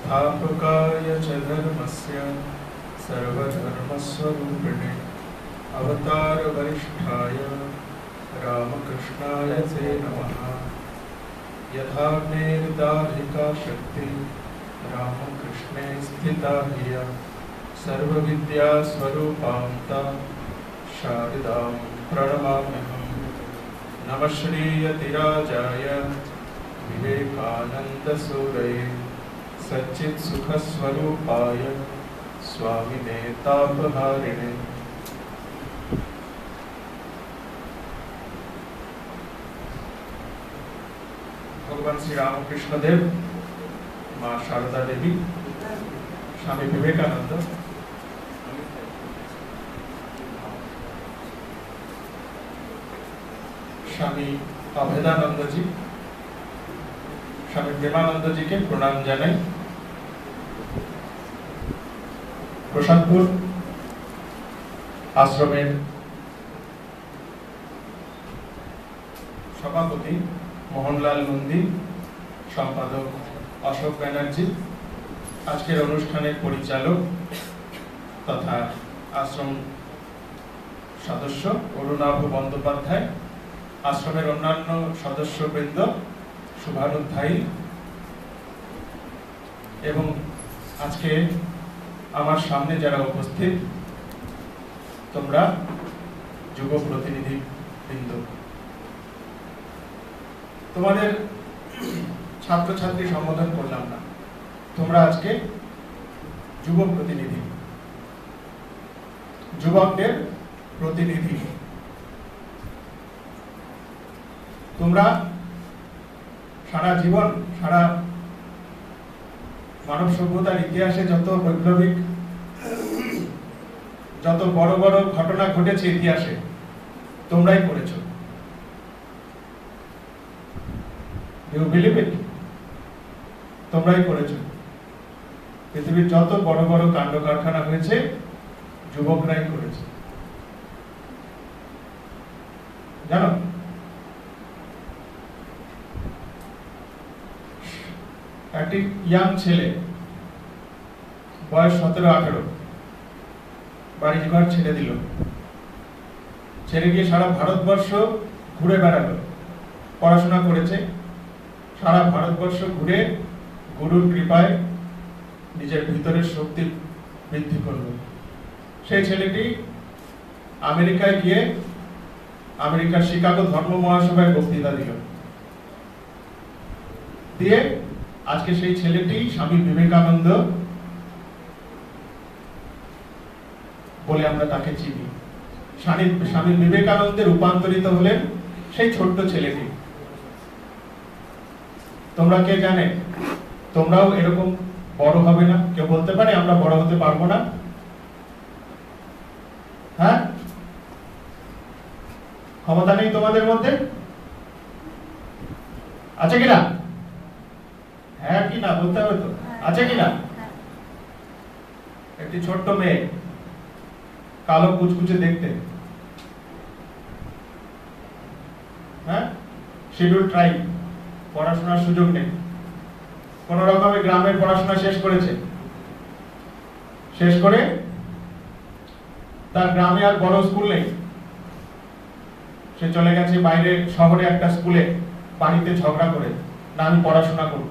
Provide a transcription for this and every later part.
स्थापकाय च धर्मस्य सर्वधर्मस्वरूपिणे अवतारवरिष्ठाय रामकृष्णाय ते नमः। यथाग्नेर्दाधिका शक्ति रामकृष्णे स्थिता धिया सर्वविद्यास्वरूपां तां शारदां प्रणमाम्यहम्। नमः श्रीयतिराजाय विवेकानन्दसूरये सच्चित्सुखस्वरूपाय स्वामिने तापहारिणे। भगवान श्री रामकृष्ण देव, माँ शारदा देवी, स्वामी विवेकानंद, स्वामी अभेदानंद जी, स्वामी प्रेमानंद जी के प्रणाम जानाई। प्रसादपुर आश्रमेर सभापति मोहनलाल नंदी, सम्पादक अशोक बैनार्जी, आजकेर अनुष्ठानेर परिचालक तथा आश्रम सदस्य अरुणाभ बंदोपाध्याय, आश्रमेर अन्यान्य सदस्यवृंद, शुभानुध्यायी एवं आज के आमार सामने जारा उपस्थित तोमरा युव प्रतिनिधि बृंद, तुम्हारे छात्र छात्री सम्बोधन करलाम ना, तोमरा आज के युव प्रतिनिधि, युवकदेर प्रतिनिधि। तोमरा सारा जीवन सारा मानव सभ्यतार इतिहासे যত বৈপ্লবিক যত বড় বড় ঘটনা ঘটেছে ইতিহাসে তোমরাই করেছো। You believe it? তোমরাই করেছো। পৃথিবীর যত বড় বড় কাণ্ড কারখানা হয়েছে যুবকরাই করেছে, জানো? একটি ইয়াং ছেলে বয়স 17-18 বাড়ি ঘর ছেড়ে দিল, ছেড়ে গিয়ে সারা ভারতবর্ষ ঘুরে বেড়ালো, পড়াশোনা করেছে, সারা ভারতবর্ষ ঘুরে গুরুর কৃপায় নিজের ভিতরের শক্তি বৃদ্ধি করলো। সেই ছেলেটি আমেরিকায় গিয়ে আমেরিকার শিকাগো ধর্ম মহাসভায় বক্তৃতা দিল, দিয়ে আজকে সেই ছেলেটি স্বামী বিবেকানন্দ বলে আমরা তাকে চিনি। স্বামী বিবেকানন্দে রূপান্তরিত হলেন সেই ছোট্ট ছেলেটি। তোমরা কে জানে তোমরাও এরকম বড় হবে না? কেউ বলতে পারে আমরা বড় হতে পারবো না? হ্যাঁ, ক্ষমতা নেই তোমাদের মধ্যে? আছে কিনা? হ্যাঁ কি না বলতে হবে তো, আছে কিনা? একটি ছোট্ট মেয়ে, কালো কুচকুচে দেখতে, হ্যাঁ, শিডিউল ট্রাইব, পড়াশোনার সুযোগ নেই, কোন রকমের গ্রামের পড়াশোনা শেষ করেছে, শেষ করে তার গ্রামে আর বড় স্কুল নেই, সে চলে গেছে বাইরে শহরে একটা স্কুলে, বাড়িতে ঝগড়া করে না আমি পড়াশোনা করব।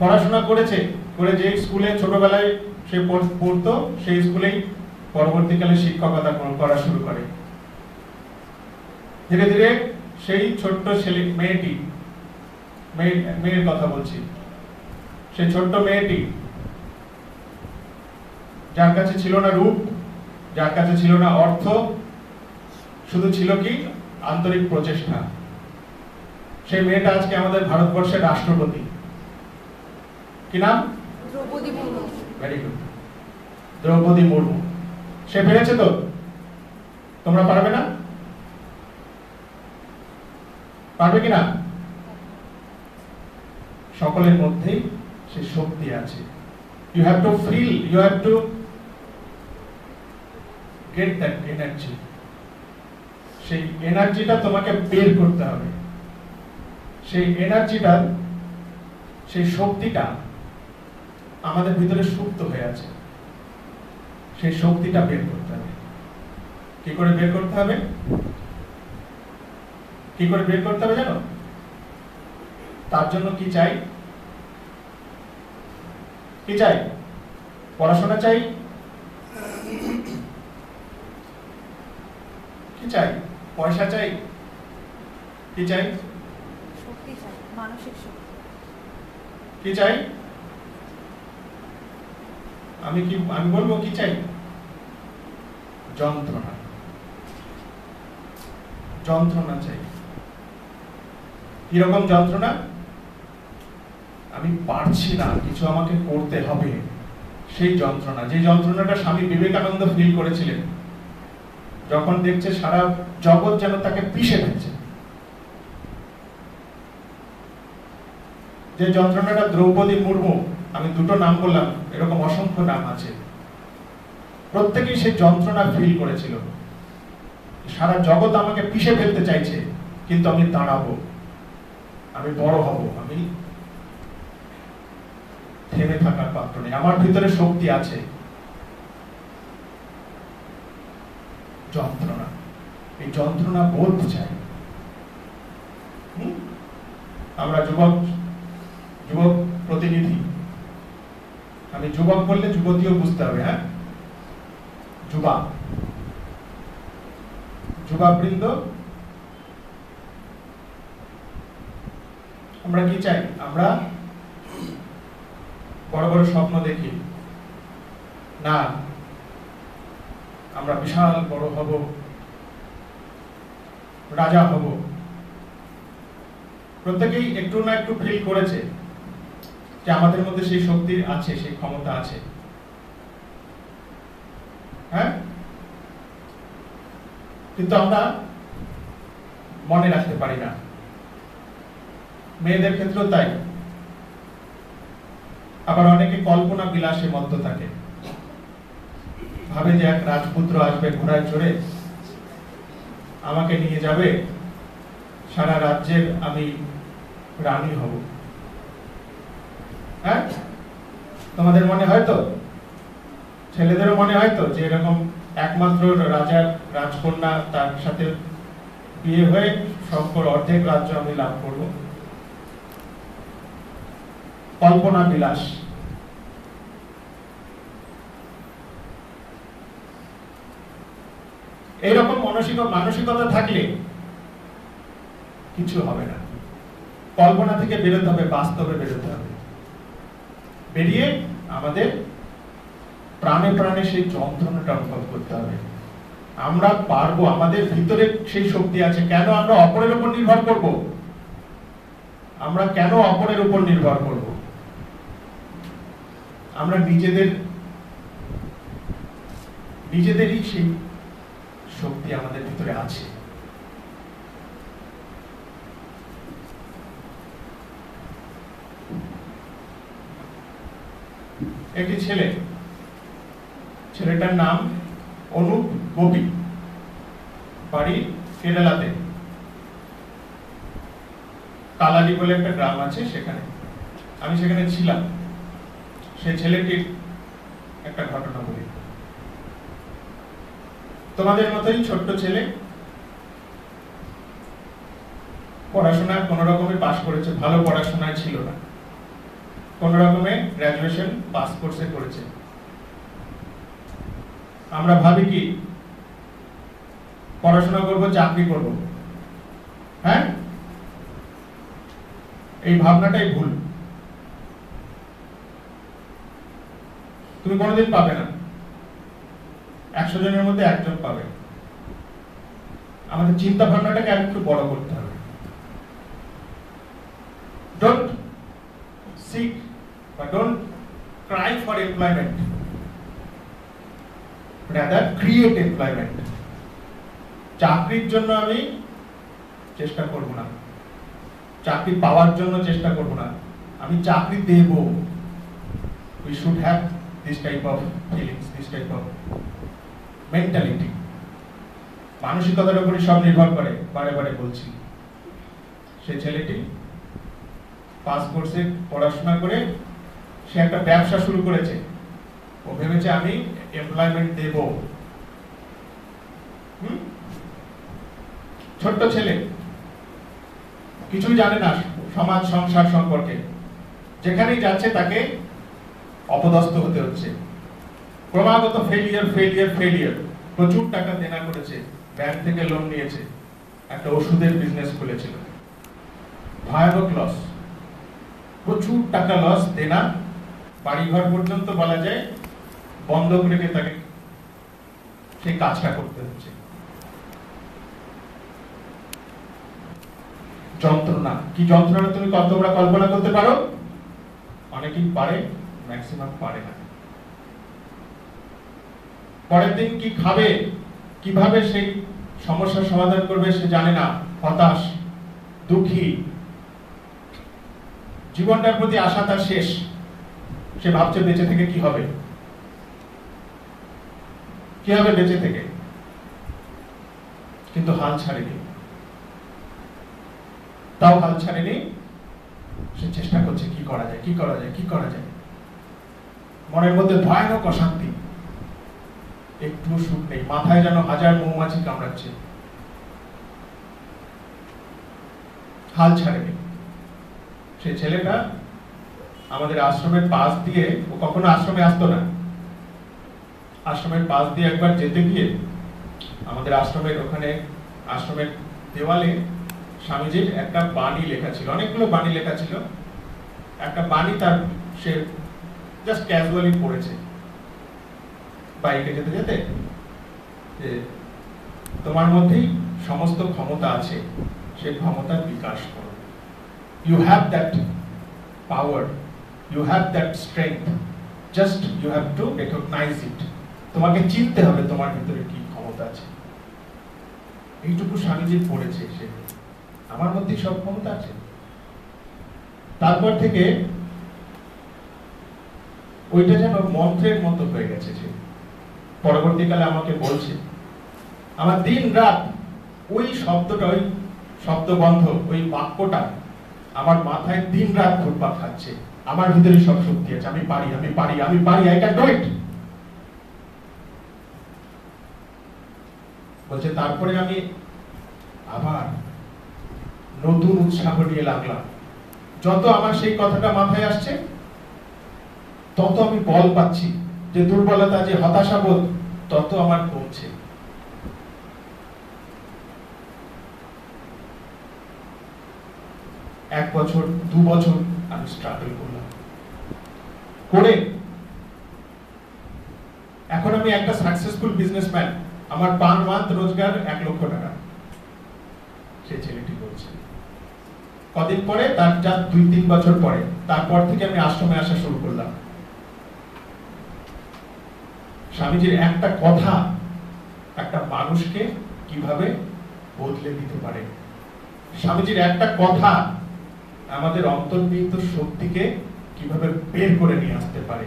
পড়াশোনা করেছে, করে যে স্কুলে ছোটবেলায় সে পড়তো সেই স্কুলেই পরবর্তীকালে শিক্ষকতা করা শুরু করে। ধীরে ধীরে সেই ছোট্ট ছেলে মেয়েটি, মেয়ের কথা বলছি, সেই ছোট্ট মেয়েটি যার কাছে ছিল না রূপ, যার কাছে ছিল না অর্থ, শুধু ছিল কি আন্তরিক প্রচেষ্টা, সেই মেয়েটা আজকে আমাদের ভারতবর্ষের রাষ্ট্রপতি। কি নাম? দ্রৌপদী মুর্মু। Very good, Droupadi Murmu. সে পেরেছে তো? তোমরা পারবে না? পারবে কিনা? সকলের মধ্যেই সে শক্তি আছে। You have to feel, you have to get that energy. সেই এনার্জিটা তোমাকে বের করতে হবে। সেই এনার্জিটা সেই শক্তিটা আমাদের ভিতরে সুপ্ত হয়ে আছে, সেই শক্তিটা বের করতে হবে। কি করে বের করতে হবে? কি করে বের করতে হবে জানো? তার জন্য কি চাই? কি চাই? পড়াশোনা চাই? কি চাই? পয়সা চাই? কি চাই? শক্তি চাই, মানসিক শক্তি। কি চাই? আমি বলবো কি চাই? যন্ত্রণা। যন্ত্রণা চাই। কিরকম যন্ত্রণা? আমি পারছি না, কিছু আমাকে করতে হবে, সেই যন্ত্রণা। যে যন্ত্রণাটা স্বামী বিবেকানন্দ ফিল করেছিলেন যখন দেখছে সারা জগৎ যেন তাকে পিষে ফেলছে। যে যন্ত্রণাটা দ্রৌপদী মুর্মু, আমি দুটো নাম বললাম, এরকম অসংখ্য নাম আছে, প্রত্যেকেই সেই যন্ত্রণা ফিল করেছিল। সারা জগৎ আমাকে পিষে ফেলতে চাইছে, কিন্তু আমি দাঁড়াবো, আমি বড় হব, আমি থেমে থাকার পাত্র নেই, আমার ভিতরে শক্তি আছে। যন্ত্রণা, এই যন্ত্রণা বোধ চাই। আমরা যুবক প্রতিনিধি, আমি যুবক বললে যুবতীও বুঝতে হবে। হ্যাঁ, যুবাবৃন্দ, আমরা কি চাই? আমরা বড় বড় স্বপ্ন দেখি না, আমরা বিশাল বড় হব, রাজা হব। প্রত্যেকেই একটু না একটু ফিল করেছে যে আমাদের মধ্যে সেই শক্তি আছে, সেই ক্ষমতা আছে। হ্যাঁ, কিন্তু আমরা মনে রাখতে পারি না। মেয়েদের ক্ষেত্রেও তাই। আবার অনেকে কল্পনা বিলাসে মত্ত থাকে, ভাবে যে এক রাজপুত্র আসবে ঘোড়ায় চড়ে, আমাকে নিয়ে যাবে, সারা রাজ্যের আমি রানী হব। হ্যাঁ, তোমাদের মনে হয় তো, ছেলেদেরও মনে হয় তো, যে এরকম একমাত্র রাজার রাজকন্যা, তার সাথে বিয়ে হয়ে সম্পূর্ণ অর্ধেক রাজ্য আমি লাভ করব। কল্পনা বিলাস। এইরকম মানসিকতা থাকলে কিছু হবে না। কল্পনা থেকে বেরোতে হবে, বাস্তবে বেরোতে হবে। বেরিয়ে আমাদের প্রাণে প্রাণে সেই যন্ত্রণাটা অনুভব করতে হবে। আমরা পারবো, আমাদের ভিতরে সেই শক্তি আছে। কেন আমরা অপরের উপর নির্ভর করব? আমরা কেন অপরের উপর নির্ভর করব? আমরা নিজেদেরই সেই শক্তি আমাদের ভিতরে আছে। একটি ছেলেটার নাম অনুপ গোপী, বাড়ি কেরালাতে, কালালি বলে একটা গ্রাম আছে সেখানে। আমি সেখানে ছিলাম। সেই ছেলেটির একটা ঘটনা বলি। তোমাদের মতোই ছোট্ট ছেলে, পড়াশোনা কোন রকমে পাশ করেছে, ভালো পড়াশোনায় ছিল না, কোন রকমে গ্রাজুয়েশন পাস কোর্সে করেছে। আমরা ভাবি কি পড়াশোনা করব, চাকরি করব। হ্যাঁ, এই ভাবনাটাই ভুল। তুমি কোনোদিন পাবে না, 100 জনের মধ্যে একজন পাবে। আমাদের চিন্তা ভাবনাটাকে আরেকটু বড় করতে হবে। ডোন্ট সিক বা don't Cry for employment, rather create employment. চাকরির জন্য আমি চেষ্টা করব না, চাকরি পাওয়ার জন্য চেষ্টা করব না, আমি চাকরি দেব। we should have this type of feelings, this type of mentality. মানসিকতার উপরই সব নির্ভর করে। বারে বারে বলছি, সেই ছেলেটি পাস কোর্সে পড়াশোনা করে সে একটা ব্যবসা শুরু করেছে। ও ভেবেছে আমি এমপ্লয়মেন্ট দেব। ছোট্ট ছেলে, কিছুই জানে না সমাজ সংসার সম্পর্কে, যেখানেই যাচ্ছে তাকে অপদস্থ হতে হচ্ছে। ক্রমাগত ফেলিয়ার ফেলিয়ার ফেলিয়ার। প্রচুর টাকা দেনা করেছে, ব্যাংক থেকে লোন নিয়েছে, একটা ওষুধের বিজনেস খুলেছিল, ভয়াবহ লস, প্রচুর টাকা লস, দেনা, বাড়িঘর পর্যন্ত বলা যায় বন্ধক রেখে তাকে সেই কাজটা করতে হচ্ছে। যন্ত্রণা, কি যন্ত্রণা তুমি তোমরা কল্পনা করতে পারো? অনেকেই পারে, ম্যাক্সিমাম পারে না। পরের দিন কি খাবে, কিভাবে সেই সমস্যার সমাধান করবে সে জানে না, হতাশ, দুঃখী, জীবনটার প্রতি আশা তার শেষ। সে ভাবছে বেঁচে থেকে কি হবে, কি হবে বেঁচে থেকে, কিন্তু হাল ছাড়েনি। তাও হাল ছাড়েনি, সে চেষ্টা করছে কি করা যায়, কি করা যায়, কি করা যায়। মনের মধ্যে ভয়ানক অশান্তি, একটু সুখ নেই, মাথায় যেন হাজার মৌমাছি কামড়াচ্ছে। হাল ছাড়েনি। সেই ছেলেটা আমাদের আশ্রমের পাশ দিয়ে, ও কখনো আশ্রমে আসতো না, আশ্রমের পাশ দিয়ে একবার যেতে গিয়ে আমাদের আশ্রমের ওখানে, আশ্রমের দেওয়ালে স্বামীজির একটা বাণী লেখা ছিল, অনেকগুলো বাণী লেখা ছিল। একটা বাণী তার সে জাস্ট ক্যাজুয়ালি পড়েছে বাইকে যেতে যেতে, যে তোমার মধ্যেই সমস্ত ক্ষমতা আছে, সেই ক্ষমতার বিকাশ করো। You have that power, you have that strength, just you have to recognize it. তোমাকে চিনতে হবে তোমার ভিতরে কি ক্ষমতা আছে। এইটুকু স্বামীজি পড়েছে, সে আমার মধ্যে সব ক্ষমতা আছে। তারপর থেকে ওইটা যেন মন্ত্রের মতো হয়ে গেছে। সে পরবর্তীকালে আমাকে বলছে, আমার দিন রাত ওই শব্দটা, ওই শব্দবন্ধ, ওই বাক্যটা আমার মাথায় দিন রাত ঘুরপাক খাচ্ছে। আমার ভিতরে সব শক্তি আছে, আমি পারি, আমি পারি, আমি পারি, আই ক্যান ডু ইট। বলছে তারপরে আমি আবার নতুন উৎসাহ নিয়ে লাগলাম। যত আমার সেই কথাটা মাথায় আসছে, তত আমি বল পাচ্ছি, যে দুর্বলতা, যে হতাশা বোধ, তত আমার কমছে। এক বছর, 2 বছর আমি স্ট্রাগল করলাম করে এখন আমি একটা সাকসেসফুল বিজনেসম্যান। আমার পার মান্থ রোজগার 1 লক্ষ টাকা। সেই ছেলেটি বলছে। কদিন পরে, তার যা 2-3 বছর পরে, তারপর থেকে আমি আশ্রমে আসা শুরু করলাম। স্বামীজির একটা কথা একটা মানুষকে কিভাবে বদলে দিতে পারে, স্বামীজির একটা কথা আমাদের অন্তর্নিহিত শক্তিকে কিভাবে বের করে নিয়ে আসতে পারে।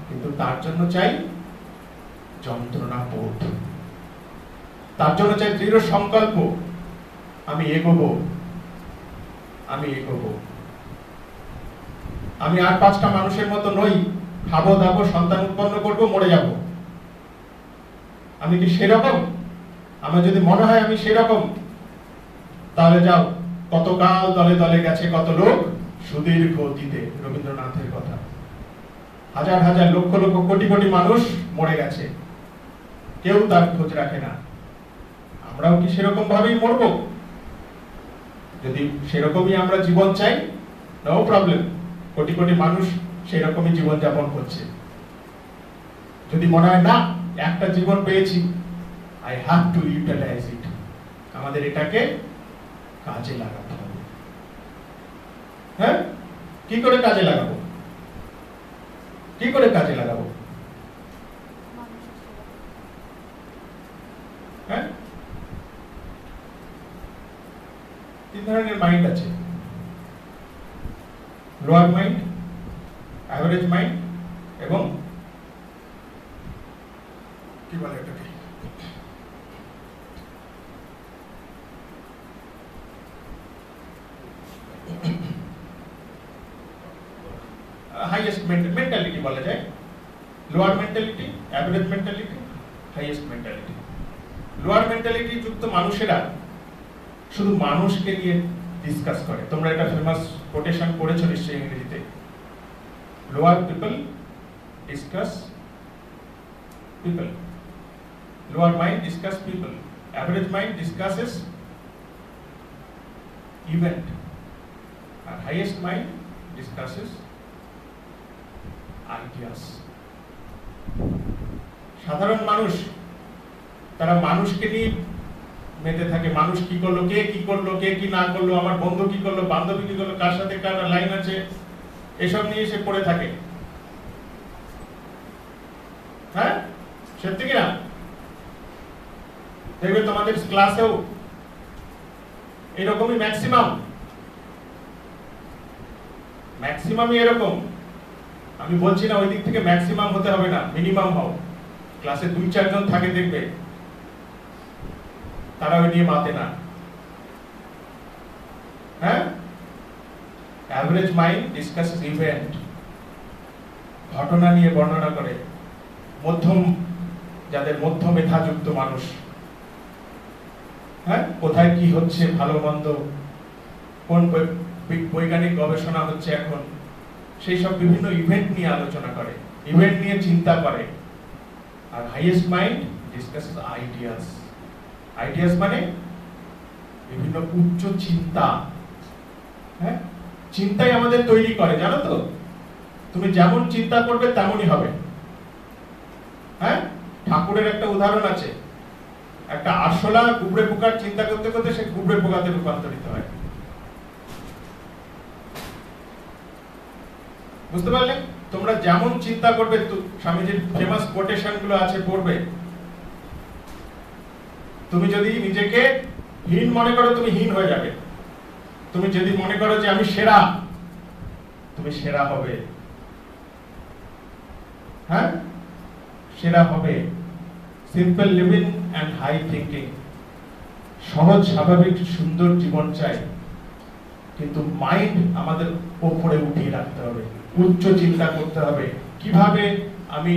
কিন্তু তার জন্য চাই যন্ত্রণা বোধ, তার জন্য চাই দৃঢ় সংকল্প, আমি এগোবো, আমি এগোবো। আমি আর 5টা মানুষের মতো নই, খাবো দাবো, সন্তান উৎপন্ন করবো, মরে যাব। আমি কি সেরকম? আমার যদি মনে হয় আমি সেরকম, তাহলে যাও, কতকাল দলে দলে গেছে কত লোক সুদীর্ঘ অতীতে। রবীন্দ্রনাথের কথা। হাজার হাজার লক্ষ লক্ষ কোটি কোটি মানুষ মরে গেছে, কেউ তার খোঁজ রাখে না। আমরাও কি সেরকম ভাবেই মরবো? যদি সেরকমই আমরা জীবন চাই, নো প্রবলেম, কোটি কোটি মানুষ সেরকমই জীবন যাপন করছে। যদি মনে হয় না, একটা জীবন পেয়েছি, আই হ্যাভ টু ইউটিলাইজ ইট, আমাদের এটাকে কাজে লাগাতে হবে। হ্যাঁ, কি করে কাজে লাগাবো? কি করে কাজে লাগাবো? হ্যাঁ, 3 ধরনের মাইন্ড আছে। লোয়ার মাইন্ড, অ্যাভারেজ মাইন্ড, এবং কি বলে এটাকে, হাইয়েস্ট মেন্টালিটি বলা যায়, lower mentality, average mentality, highest mentality. Lower mentality যুক্ত মানুষেরা শুধু মানুষকে নিয়ে ডিসকাস করে। তোমরা এটা ফেমাস কোটেশন পড়েছো নিশ্চয়ই ইংরেজিতে, lower people discuss people, lower mind discuss people, average mind discusses event, আর হাইয়েস্ট মাইন্ড ডিসকাসেস আইডিয়াস। সাধারণ মানুষ তারা মানুষকে নিয়ে মেতে থাকে, মানুষ কি করলো, কে কি করলো, কে কি না করলো, আমার বন্ধু কি করলো, বান্ধবী কি করলো, কার সাথে কার লাইন আছে, এসব নিয়ে সে পড়ে থাকে। হ্যাঁ, সত্যি কিনা? দেখবে তোমাদের ক্লাসেও এরকমই ম্যাক্সিমামই এরকম। আমি বলছি না ওই দিক থেকে ম্যাক্সিমাম হতে হবে না, মিনিমাম হও। ক্লাসে 2-4 জন থাকে দেখবে, তারা ওই নিয়ে মাতে না। হ্যাঁ, অ্যাভারেজ মাইন্ড ডিসকাসেস ইভেন্ট, ঘটনা নিয়ে বর্ণনা করে। মধ্যম, যাদের মধ্য মেধাযুক্ত মানুষ, হ্যাঁ, কোথায় কি হচ্ছে, ভালো মন্দ, কোন বৈজ্ঞানিক গবেষণা হচ্ছে এখন, সেই সব বিভিন্ন ইভেন্ট নিয়ে আলোচনা করে, ইভেন্ট নিয়ে চিন্তা করে। আর highest mind discusses ideas. Ideas মানে বিভিন্ন উচ্চ চিন্তা। হ্যাঁ, চিন্তাই আমাদের তৈরি করে, জানো তো? তুমি যেমন চিন্তা করবে তেমনই হবে। হ্যাঁ, ঠাকুরের একটা উদাহরণ আছে, একটা আরশোলা গুবরে পোকার চিন্তা করতে করতে সে গুবরে পোকাতে রূপান্তরিত হয়। বুঝতে পারলে? তোমরা যেমন চিন্তা করবে, স্বামীজির ফেমাস কোটেশন গুলো আছে, পড়বে। তুমি যদি নিজেকে হীন মনে করো, তুমি হীন হয়ে যাবে। তুমি যদি মনে করো যে আমি সেরা, তুমি সেরা হবে। হ্যাঁ, সেরা হবে। Simple living and high thinking, সহজ স্বাভাবিক সুন্দর জীবন চাই, কিন্তু মাইন্ড আমাদের উপরে উঠিয়ে রাখতে হবে, উচ্চ চিন্তা করতে হবে। কিভাবে আমি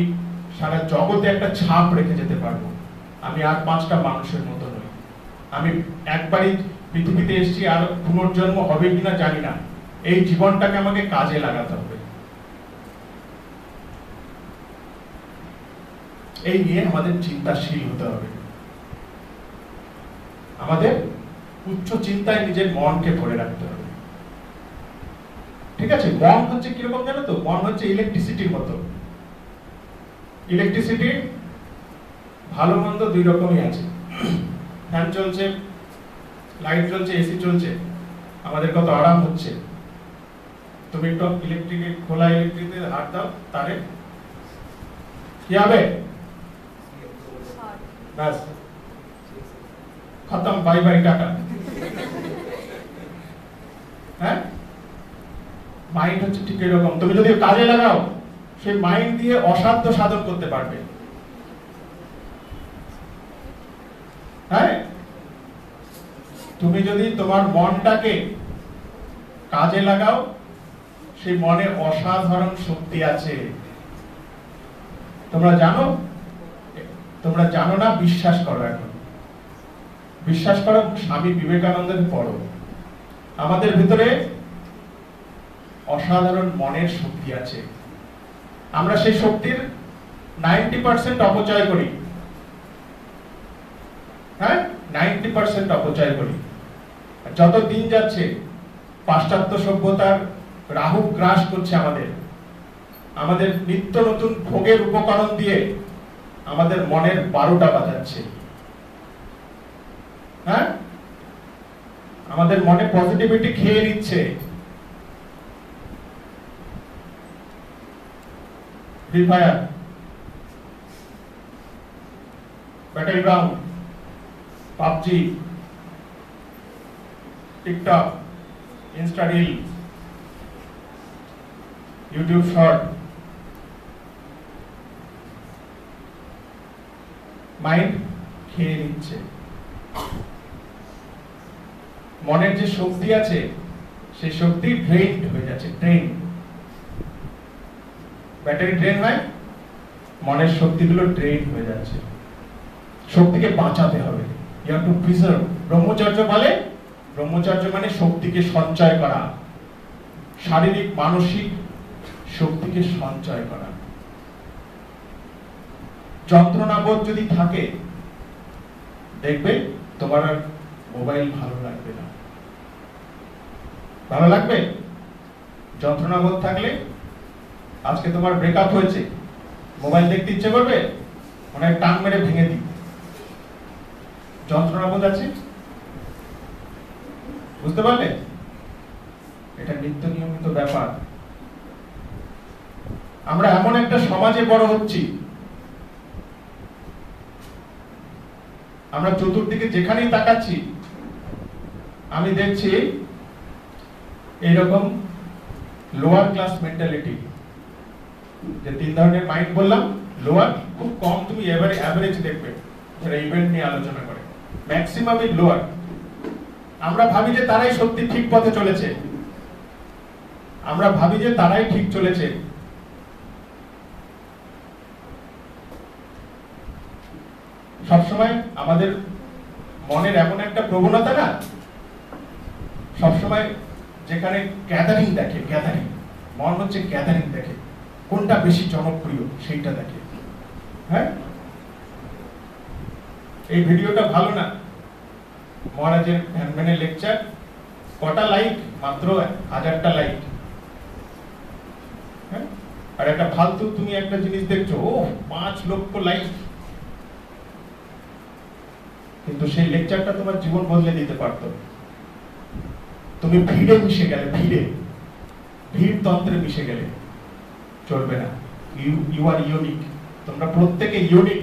সারা জগতে একটা ছাপ রেখে যেতে পারবো, আমি আর 5টা মানুষের মতো নই। আমি একবারই পৃথিবীতে এসেছি, আর পুনর্জন্ম হবে কিনা জানি না। এই জীবনটাকে আমাকে কাজে লাগাতে হবে। এই নিয়ে আমাদের চিন্তাশীল হতে হবে। আমাদের উচ্চ চিন্তায় নিজের মনকে ভরে রাখতে হবে। ঠিক আছে? মন হচ্ছে কিরকম জানো তো? মন হচ্ছে ইলেকট্রিসিটির মতো। ইলেকট্রিসিটি ভালো মন্দ 2 রকমই আছে। ফ্যান চলছে, লাইট জ্বলছে, এসি চলছে, আমাদের কত আরাম হচ্ছে। তুমি একটু খোলা ইলেকট্রিকে হাত দাও, তারে কি হবে? ব্যাস, খতম, বাই বাই, টাটা। হ্যাঁ, মাইন্ড হচ্ছে ঠিক এরকম। তুমি যদি কাজে লাগাও, সেই মাইন্ড দিয়ে অসাধ্য সাধন করতে পারবে। হ্যাঁ, তুমি যদি তোমার মনটাকে কাজে লাগাও, সেই মনে অসাধারণ শক্তি আছে। তোমরা জানো? তোমরা জানো না? বিশ্বাস করো। এখন বিশ্বাস করো, স্বামী বিবেকানন্দের পড়ো। আমাদের ভিতরে অসাধারণ মনের শক্তি আছে। আমরা সেই শক্তির 90% অপচয় করি। হ্যাঁ, 90% অপচয় করি। যত দিন যাচ্ছে, পাশ্চাত্য সভ্যতার রাহু গ্রাস করছে আমাদের নিত্য নতুন ভোগের উপকরণ দিয়ে আমাদের মনের 12টা বাজাচ্ছে। হ্যাঁ, আমাদের মনে পজিটিভিটি খেয়ে নিচ্ছে। Free fire, battle ground, PUBG, TikTok, Insta reel, YouTube short, mind খেয়ে নিচ্ছে। মনের যে শক্তি আছে, সেই শক্তি ড্রেইনড হয়ে যাচ্ছে। ড্রেইন ব্যাটারি ড্রেন হয়, মনের শক্তিগুলো ড্রেন হয়ে যাচ্ছে। শক্তিকে বাঁচাতে হবে, ইউ হ্যাভ টু প্রিজার্ভ। ব্রহ্মচর্য বলে, ব্রহ্মচর্য মানে শক্তিকে সঞ্চয় করা, শারীরিক মানসিক শক্তিকে সঞ্চয় করা। যন্ত্রণাবোধ যদি থাকে, দেখবে তোমার আর মোবাইল ভালো লাগবে না। ভালো লাগবে? যন্ত্রণাবোধ থাকলে, আজকে তোমার ব্রেকআপ হয়েছে, মোবাইল দেখতে ইচ্ছে করবে, মনে হয় টান মেরে ভেঙে দিই। যন্ত্রণাবোধ আছে, বুঝতে পারলে? এটা নিত্য নিয়মিত ব্যাপার। আমরা এমন একটা সমাজে বড় হচ্ছি, আমরা চতুর্দিকে যেখানেই তাকাচ্ছি আমি দেখছি এইরকম লোয়ার ক্লাস মেন্টালিটি। যে তিন ধরনের মাইন্ড বললাম, লোয়ার, খুব কম তুমি এভারেজ দেখবে যারা ইভেন্ট নিয়ে আলোচনা করে, ম্যাক্সিমামই লোয়ার। আমরা ভাবি যে তারাই সত্যি ঠিক পথে চলেছে, আমরা ভাবি যে তারাই ঠিক চলেছে। সবসময় আমাদের মনের এমন একটা প্রবণতা না, সবসময় যেখানে গ্যাদারিং দেখে, গ্যাদারিং, মন হচ্ছে গ্যাদারিং দেখে, কোনটা বেশি জনপ্রিয় সেইটা দেখে। হ্যাঁ, এই ভিডিওটা ভালো না, মহারাজের হ্যান্ডম্যানের লেকচার, কটা লাইক? মাত্র 1000টা লাইক। হ্যাঁ, আর একটা ফালতু তুমি একটা জিনিস দেখছো, ও 5 লক্ষ লাইক, কিন্তু সেই লেকচারটা তোমার জীবন বদলে দিতে পারতো। তুমি ভিড়ে মিশে গেলে, ভিড় তন্ত্রে মিশে গেলে চলবে না। ইউ আর ইউনিক, তোমরা প্রত্যেকে ইউনিক,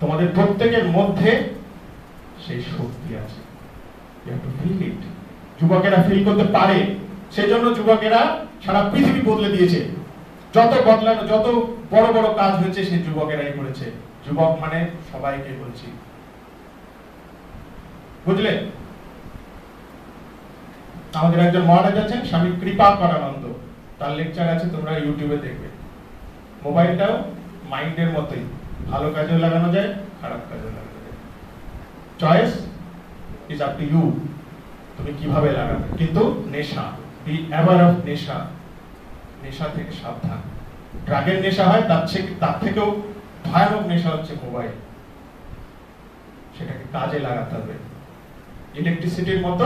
তোমাদের প্রত্যেকের মধ্যে সেই শক্তি আছে। You have to feel it. যুবকেরা ফিল করতে পারে, সেজন্য যুবকেরা সারা পৃথিবী বদলে দিয়েছে। যত বদলানো, যত বড় বড় কাজ হয়েছে সেই যুবকেরাই করেছে। যুবক মানে সবাইকে বলছি, বুঝলে? আমাদের একজন মহারাজ আছেন, স্বামী কৃপা করানন্দ, তার লেকচার আছে, তোমরা ইউটিউবে দেখবে। মোবাইলটাও মাইন্ডের মতোই, ভালো কাজেও লাগানো যায়, খারাপ কাজেও লাগানো যায়। Choice is up to you, তুমি কিভাবে লাগাবে। কিন্তু নেশা, বি অ্যাওয়ার অফ নেশা, নেশা থেকে সাবধান। ড্রাগের নেশা হয়, তার থেকেও ভয়ানক নেশা হচ্ছে মোবাইল। সেটাকে কাজে লাগাতে হবে, ইলেকট্রিসিটির মতো।